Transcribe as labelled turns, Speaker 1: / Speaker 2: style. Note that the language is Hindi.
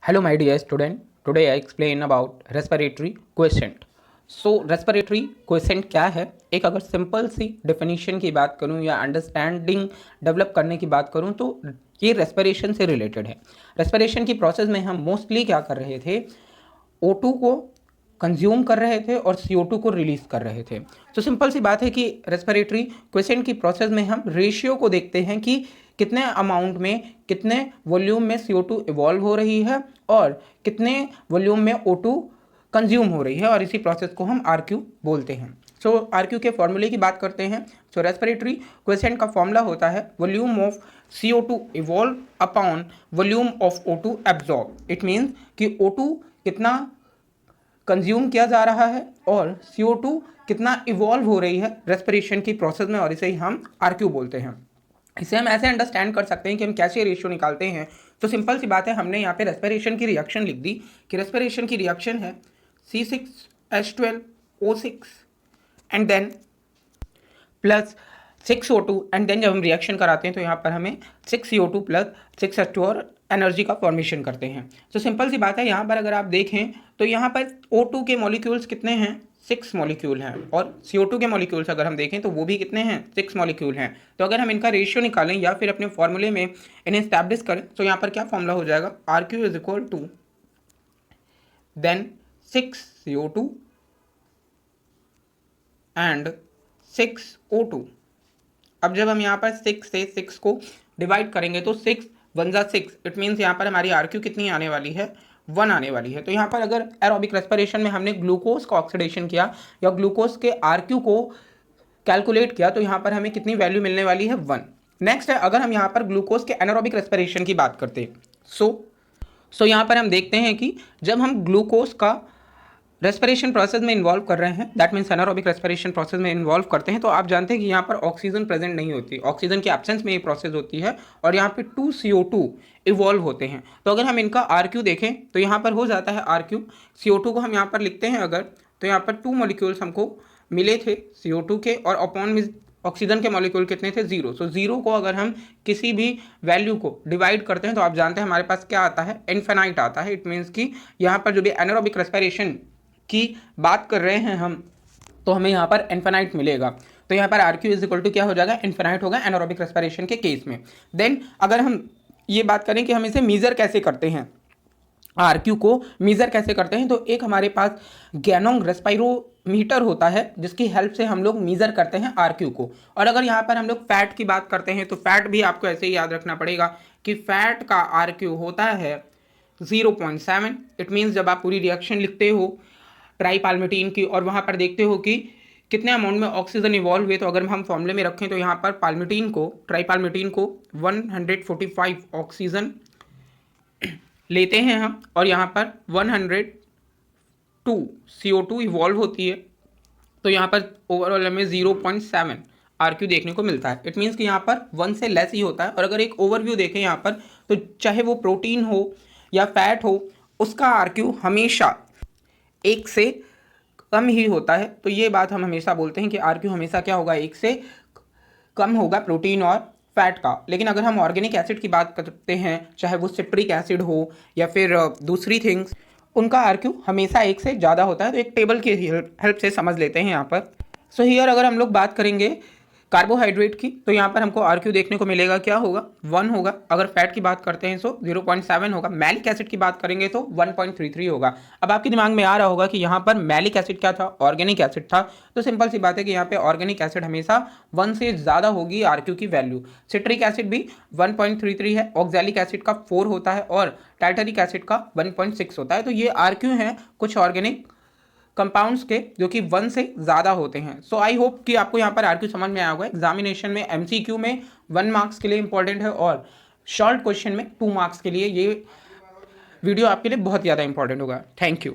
Speaker 1: Hello my dear student, today I explain about respiratory quotient. So respiratory quotient क्या है? एक अगर सिंपल सी डेफिनेशन की बात करूं या अंडरस्टैंडिंग डेवलप करने की बात करूं तो ये रेस्पिरेशन से रिलेटेड है। रेस्पिरेशन की प्रोसेस में हम मोस्टली क्या कर रहे थे, O2 को कंज्यूम कर रहे थे और CO2 को रिलीज कर रहे थे। तो सिंपल सी बात है कि रेस्पिरेटरी क्वेश्चन की प्रोसेस में हम रेशियो को देखते हैं कि कितने अमाउंट में, कितने वॉल्यूम में CO2 इवॉल्व हो रही है और कितने वॉल्यूम में O2 कंज्यूम हो रही है, और इसी प्रोसेस को हम RQ बोलते हैं। सो RQ के फॉर्मूले की बात करते हैं। सो रेस्पिरेटरी क्वेश्चन का फॉर्मूला होता है volume of CO2 evolve upon volume of O2 absorb. It means कि O2 कितना कंज्यूम किया जा रहा है और CO2 कितना इवॉल्व हो रही है रेस्पिरेशन की प्रोसेस में, और इसे ही हम RQ बोलते हैं। इसे हम ऐसे अंडरस्टैंड कर सकते हैं कि हम कैसे रेशियो निकालते हैं। तो सिंपल सी बात है, हमने यहाँ पे रेस्पिरेशन की रिएक्शन लिख दी कि रेस्पिरेशन की रिएक्शन है C6H12O6 and then plus 6O2, and then जब हम रिएक्शन कराते हैं तो यहाँ पर हमें 6CO2 प्लस 6H2 और एनर्जी का फॉर्मेशन करते हैं। तो सिंपल सी बात है, यहाँ पर अगर आप देखें तो यहाँ पर O2 के मॉलिक्यूल्स कितने हैं, 6 मॉलिक्यूल हैं, और CO2 के मॉलिक्यूल्स अगर हम देखें तो वो भी कितने हैं, 6 मॉलिक्यूल हैं। तो अगर हम इनका रेशियो निकालें या फिर अपने फॉर्मूले में इन्हें स्टैब्लिश करें तो यहाँ पर क्या फॉर्मूला हो जाएगा, RQ is equal to then 6CO2 and 6O2। अब जब हम यहाँ पर 6 से 6 को डिवाइड करेंगे तो 6 1 जा 6, इट मीन्स यहाँ पर हमारी RQ कितनी आने वाली है, 1 आने वाली है। तो यहाँ पर अगर एरोबिक रेस्पिरेशन में हमने ग्लूकोज का ऑक्सीडेशन किया या ग्लूकोज के RQ को कैलकुलेट किया तो यहाँ पर हमें कितनी वैल्यू मिलने वाली है, 1। नेक्स्ट है, अगर हम यहाँ पर ग्लूकोज के एनारोबिक रेस्पिरेशन की बात करते हैं सो यहाँ पर हम देखते हैं कि जब हम ग्लूकोज का रेस्पिरेशन प्रोसेस में इन्वॉल्व कर रहे हैं, that means anaerobic respiration process में इन्वॉल्व करते हैं, तो आप जानते हैं कि यहाँ पर ऑक्सीजन प्रेजेंट नहीं होती, ऑक्सीजन के एब्सेंस में ये प्रोसेस होती है और यहाँ पे 2 CO2 इवॉल्व होते हैं। तो अगर हम इनका RQ देखें तो यहाँ पर हो जाता है RQ, CO2 को हम यहाँ पर लिखते हैं अगर, तो यहाँ पर 2 मॉलिक्यूल्स हमको मिले थे CO2 के, और अपॉन में ऑक्सीजन के मॉलिक्यूल कितने थे, 0। सो 0 को अगर हम किसी भी वैल्यू को डिवाइड करते हैं तो आप जानते हैं हमारे पास क्या आता है, इन्फिनाइट आता है। इट मीन्स कि यहाँ पर जो भी एनारोबिक रेस्पिरेशन की बात कर रहे हैं हम, तो हमें यहाँ पर इन्फिनाइट मिलेगा। तो यहाँ पर RQ इज इक्वल टू क्या हो जाएगा, इन्फिनाइट होगा एनारोबिक रेस्पिरेशन के केस में। देन अगर हम ये बात करें कि हम इसे मीज़र कैसे करते हैं, RQ को मीज़र कैसे करते हैं, तो एक हमारे पास गैनोंग रेस्पिरोमीटर होता है जिसकी हेल्प से हम लोग मीज़र करते हैं RQ को। और अगर यहाँ पर हम लोग फैट की बात करते हैं तो फैट भी आपको ऐसे ही याद रखना पड़ेगा कि फैट का RQ होता है 0.7। इट मीन्स जब आप पूरी रिएक्शन लिखते हो ट्राईपाल्मिटीन की और वहाँ पर देखते हो कि कितने अमाउंट में ऑक्सीजन इवॉल्व हुए, तो अगर हम फॉर्मूले में रखें तो यहाँ पर ट्राईपाल्मिटीन को 145 ऑक्सीजन लेते हैं हम, और यहाँ पर 102 CO2 इवॉल्व होती है। तो यहाँ पर ओवरऑल हमें 0.7 RQ देखने को मिलता है। इट मीन्स कि यहाँ पर 1 से लेस ही होता है। और अगर एक ओवरव्यू देखें यहाँ पर, तो चाहे वो प्रोटीन हो या फैट हो, उसका RQ हमेशा 1 से कम ही होता है। तो ये बात हम हमेशा बोलते हैं कि RQ हमेशा क्या होगा, 1 से कम होगा प्रोटीन और फैट का। लेकिन अगर हम ऑर्गेनिक एसिड की बात करते हैं, चाहे वो सिट्रिक एसिड हो या फिर दूसरी थिंग्स, उनका RQ हमेशा 1 से ज़्यादा होता है। तो एक टेबल की हेल्प से समझ लेते हैं यहाँ पर। सो हियर अगर हम लोग बात करेंगे कार्बोहाइड्रेट की, तो यहाँ पर हमको RQ देखने को मिलेगा, क्या होगा, 1 होगा। अगर फैट की बात करते हैं तो 0.7 होगा। मैलिक एसिड की बात करेंगे तो 1.33 होगा। अब आपके दिमाग में आ रहा होगा कि यहाँ पर मैलिक एसिड क्या था, ऑर्गेनिक एसिड था। तो सिंपल सी बात है कि यहाँ पे ऑर्गेनिक एसिड हमेशा 1 से ज़्यादा होगी RQ की वैल्यू। सिट्रिक एसिड भी 1.33 है, ऑक्जेलिक एसिड का 4 होता है और टार्टरिक एसिड का 1.6 होता है। तो ये RQ हैं कुछ ऑर्गेनिक कंपाउंड्स के जो कि 1 से ज़्यादा होते हैं। सो आई होप कि आपको यहाँ पर RQ समझ में आया होगा। एग्जामिनेशन में MCQ में 1 मार्क्स के लिए इंपॉर्टेंट है और शॉर्ट क्वेश्चन में 2 मार्क्स के लिए ये वीडियो आपके लिए बहुत ज़्यादा इंपॉर्टेंट होगा। Thank you.